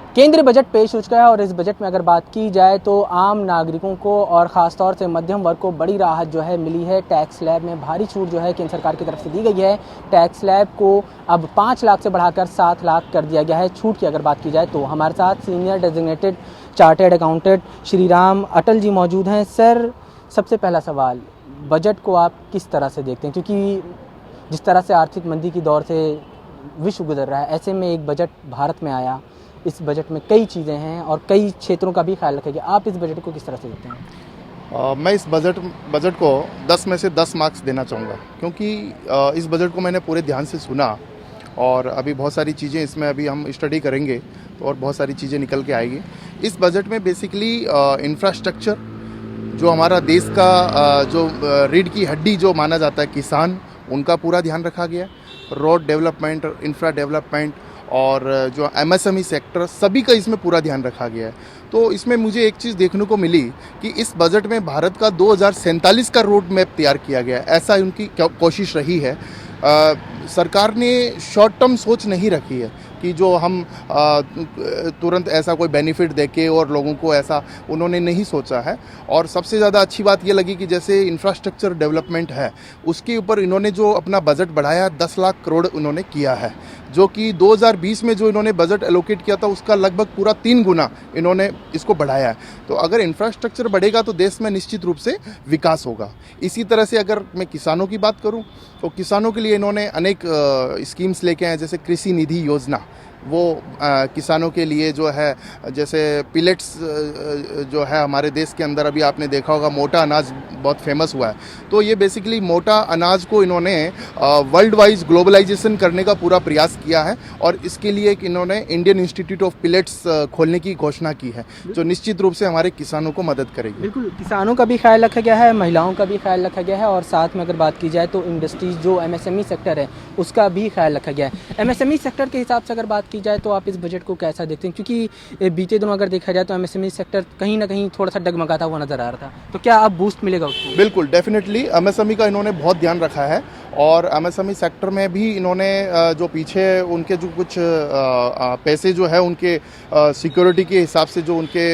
केंद्रीय बजट पेश हो चुका है और इस बजट में अगर बात की जाए तो आम नागरिकों को और ख़ासतौर से मध्यम वर्ग को बड़ी राहत जो है मिली है। टैक्स स्लैब में भारी छूट जो है केंद्र सरकार की तरफ से दी गई है। टैक्स स्लैब को अब 5 लाख से बढ़ाकर 7 लाख कर दिया गया है। छूट की अगर बात की जाए तो हमारे साथ senior designated chartered accountant Shri Ram Atal ji मौजूद हैं। सर, सबसे पहला सवाल, बजट को आप किस तरह से देखते हैं? क्योंकि जिस तरह से आर्थिक मंदी की दौर से विश्व गुजर रहा है, ऐसे में एक बजट भारत में आया। इस बजट में कई चीज़ें हैं और कई क्षेत्रों का भी ख्याल रखा गया। आप इस बजट को किस तरह से देखते हैं? मैं इस बजट को 10 में से 10 मार्क्स देना चाहूँगा, क्योंकि इस बजट को मैंने पूरे ध्यान से सुना और अभी बहुत सारी चीज़ें इसमें अभी हम स्टडी करेंगे तो और बहुत सारी चीज़ें निकल के आएगी। इस बजट में बेसिकली इंफ्रास्ट्रक्चर, जो हमारा देश का जो रीढ़ की हड्डी जो माना जाता है किसान, उनका पूरा ध्यान रखा गया। रोड डेवलपमेंट, इंफ्रा डेवलपमेंट और जो एमएसएमई सेक्टर, सभी का इसमें पूरा ध्यान रखा गया है। तो इसमें मुझे एक चीज़ देखने को मिली कि इस बजट में भारत का 2047 का रोड मैप तैयार किया गया है। ऐसा उनकी कोशिश रही है। सरकार ने शॉर्ट टर्म सोच नहीं रखी है कि जो हम तुरंत ऐसा कोई बेनिफिट देके और लोगों को ऐसा उन्होंने नहीं सोचा है। और सबसे ज़्यादा अच्छी बात ये लगी कि जैसे इंफ्रास्ट्रक्चर डेवलपमेंट है, उसके ऊपर इन्होंने जो अपना बजट बढ़ाया 10 लाख करोड़ उन्होंने किया है, जो कि 2020 में जो इन्होंने बजट एलोकेट किया था उसका लगभग पूरा 3 गुना इन्होंने इसको बढ़ाया है। तो अगर इंफ्रास्ट्रक्चर बढ़ेगा तो देश में निश्चित रूप से विकास होगा। इसी तरह से अगर मैं किसानों की बात करूं तो किसानों के लिए इन्होंने अनेक स्कीम्स लेके आए, जैसे कृषि निधि योजना, वो किसानों के लिए जो है, जैसे पिलेट्स जो है हमारे देश के अंदर अभी आपने देखा होगा मोटा अनाज बहुत फेमस हुआ है। तो ये बेसिकली मोटा अनाज को इन्होंने वर्ल्ड वाइज ग्लोबलाइजेशन करने का पूरा प्रयास किया है और इसके लिए एक इन्होंने इंडियन इंस्टीट्यूट ऑफ पिलेट्स खोलने की घोषणा की है, जो निश्चित रूप से हमारे किसानों को मदद करेगी। बिल्कुल, किसानों का भी ख्याल रखा गया है, महिलाओं का भी ख्याल रखा गया है और साथ में अगर बात की जाए तो इंडस्ट्रीज जो एमएसएमई सेक्टर है उसका भी ख्याल रखा गया है। एमएसएमई सेक्टर के हिसाब से अगर बात की जाए तो आप इस बजट को कैसा देखते हैं? क्योंकि बीते दिनों अगर देखा जाए तो एमएसएमई सेक्टर कहीं ना कहीं थोड़ा सा डगमगाता हुआ नजर आ रहा था, तो क्या अब बूस्ट मिलेगा उसको? बिल्कुल, डेफिनेटली एमएसएमई का इन्होंने बहुत ध्यान रखा है और एमएसएमई सेक्टर में भी इन्होंने जो पीछे उनके जो कुछ पैसे जो है उनके सिक्योरिटी के हिसाब से जो उनके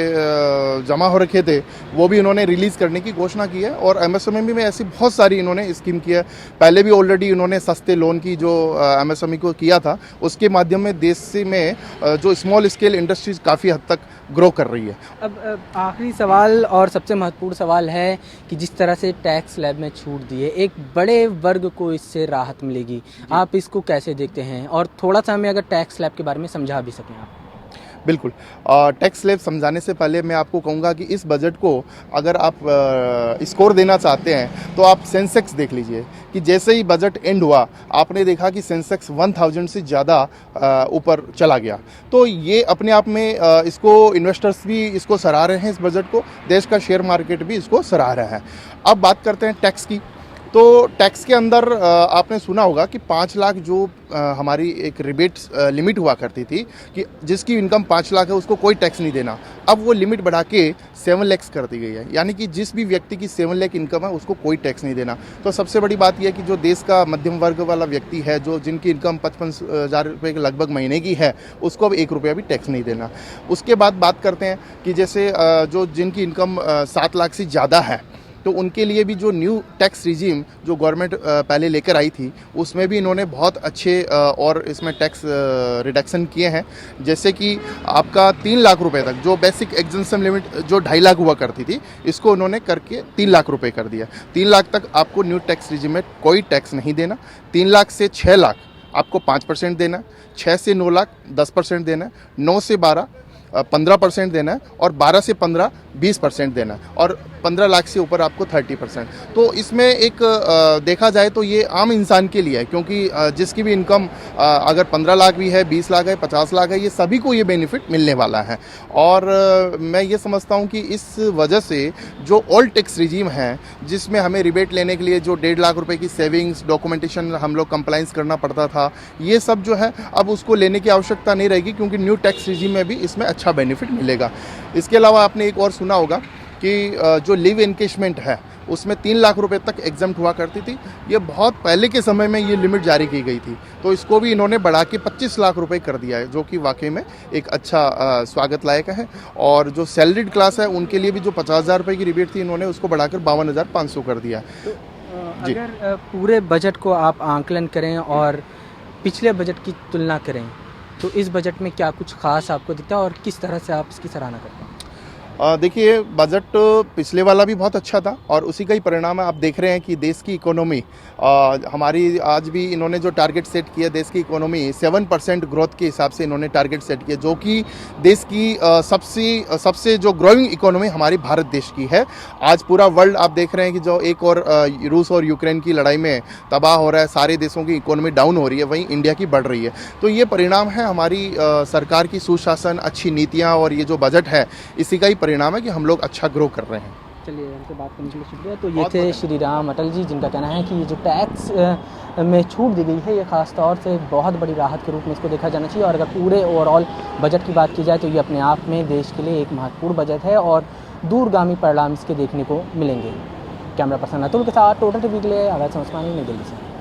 जमा हो रखे थे, वो भी इन्होंने रिलीज़ करने की घोषणा की है। और एमएसएमई में ऐसी बहुत सारी इन्होंने स्कीम की है। पहले भी ऑलरेडी इन्होंने सस्ते लोन की जो एमएसएमई को किया था, उसके माध्यम में देश में जो स्मॉल स्केल इंडस्ट्रीज काफ़ी हद तक ग्रो कर रही है। अब आखिरी सवाल और सबसे महत्वपूर्ण सवाल है कि जिस तरह से टैक्स स्लैब में छूट दी है, एक बड़े वर्ग को इससे राहत मिलेगी, आप इसको कैसे देखते हैं? और थोड़ा सा हमें अगर टैक्स स्लैब के बारे में समझा भी सकें आप। बिल्कुल, टैक्स स्लैब समझाने से पहले मैं आपको कहूँगा कि इस बजट को अगर आप स्कोर देना चाहते हैं तो आप सेंसेक्स देख लीजिए कि जैसे ही बजट एंड हुआ आपने देखा कि सेंसेक्स 1000 से ज़्यादा ऊपर चला गया। तो ये अपने आप में इसको इन्वेस्टर्स भी इसको सराह रहे हैं, इस बजट को देश का शेयर मार्केट भी इसको सराह रहा है। अब बात करते हैं टैक्स की। तो टैक्स के अंदर आपने सुना होगा कि 5 लाख जो हमारी एक रिबेट लिमिट हुआ करती थी कि जिसकी इनकम 5 लाख है उसको कोई टैक्स नहीं देना, अब वो लिमिट बढ़ा के 7 लाख कर दी गई है। यानी कि जिस भी व्यक्ति की 7 लाख इनकम है उसको कोई टैक्स नहीं देना। तो सबसे बड़ी बात यह है कि जो देश का मध्यम वर्ग वाला व्यक्ति है, जो जिनकी इनकम 55,000 रुपये के लगभग महीने की है, उसको अब 1 रुपया भी टैक्स नहीं देना। उसके बाद बात करते हैं कि जैसे जो जिनकी इनकम 7 लाख से ज़्यादा है, तो उनके लिए भी जो न्यू टैक्स रिजीम जो गवर्नमेंट पहले लेकर आई थी, उसमें भी इन्होंने बहुत अच्छे और इसमें टैक्स रिडक्शन किए हैं। जैसे कि आपका 3 लाख रुपए तक जो बेसिक एग्जेम्पशन लिमिट जो 2.5 लाख हुआ करती थी, इसको उन्होंने करके 3 लाख रुपए कर दिया। 3 लाख तक आपको न्यू टैक्स रिजीम में कोई टैक्स नहीं देना। 3 लाख से 6 लाख आपको 5% देना, 6 से 9 लाख 10% देना, 9 से 12 15% देना है और 12 से 15 20% देना है और 15 लाख से ऊपर आपको 30%। तो इसमें एक देखा जाए तो ये आम इंसान के लिए है, क्योंकि जिसकी भी इनकम अगर 15 लाख भी है, 20 लाख है, 50 लाख है, ये सभी को ये बेनिफिट मिलने वाला है। और मैं ये समझता हूँ कि इस वजह से जो ओल्ड टैक्स रिजीम है, जिसमें हमें रिबेट लेने के लिए जो 1.5 लाख रुपए की सेविंग्स डॉक्यूमेंटेशन हम लोग कंप्लाइंस करना पड़ता था, ये सब जो है अब उसको लेने की आवश्यकता नहीं रहेगी, क्योंकि न्यू टैक्स रिजीम में भी इसमें अच्छा बेनिफिट मिलेगा। इसके अलावा आपने एक और सुना होगा कि जो लिव एनकेशमेंट है उसमें 3 लाख रुपए तक एग्जम्प्ट हुआ करती थी। ये बहुत पहले के समय में ये लिमिट जारी की गई थी, तो इसको भी इन्होंने बढ़ा के 25 लाख रुपए कर दिया है, जो कि वाकई में एक अच्छा स्वागत लायक है। और जो सैलरीड क्लास है उनके लिए भी जो 50,000 रुपये की रिबेट थी, इन्होंने उसको बढ़ाकर 52,500 कर दिया। तो अगर पूरे बजट को आप आंकलन करें और पिछले बजट की तुलना करें तो इस बजट में क्या कुछ खास आपको दिखता है और किस तरह से आप इसकी सराहना करते हैं? देखिए, बजट पिछले वाला भी बहुत अच्छा था और उसी का ही परिणाम है। आप देख रहे हैं कि देश की इकोनॉमी हमारी आज भी इन्होंने जो टारगेट सेट किया, देश की इकोनॉमी 7% ग्रोथ के हिसाब से इन्होंने टारगेट सेट किया, जो कि देश की सबसे जो ग्रोइंग इकोनॉमी हमारी भारत देश की है। आज पूरा वर्ल्ड आप देख रहे हैं कि जो एक और रूस और यूक्रेन की लड़ाई में तबाह हो रहा है, सारे देशों की इकोनॉमी डाउन हो रही है, वहीं इंडिया की बढ़ रही है। तो ये परिणाम है हमारी सरकार की सुशासन, अच्छी नीतियाँ और ये जो बजट है, इसी का ही परिणाम है कि हम लोग अच्छा ग्रो कर रहे हैं। चलिए, हमसे बात करने के लिए शुक्रिया। तो ये थे श्री राम अटल जी, जिनका कहना है कि ये जो टैक्स में छूट दी गई है, ये खास तौर से बहुत बड़ी राहत के रूप में इसको देखा जाना चाहिए। और अगर पूरे ओवरऑल बजट की बात की जाए तो ये अपने आप में देश के लिए एक महत्वपूर्ण बजट है और दूरगामी परिणाम इसके देखने को मिलेंगे। कैमरा पर्सन अतुल के साथ टोटल टीवी के लिए आवाज़ उस्मानी, नई दिल्ली से।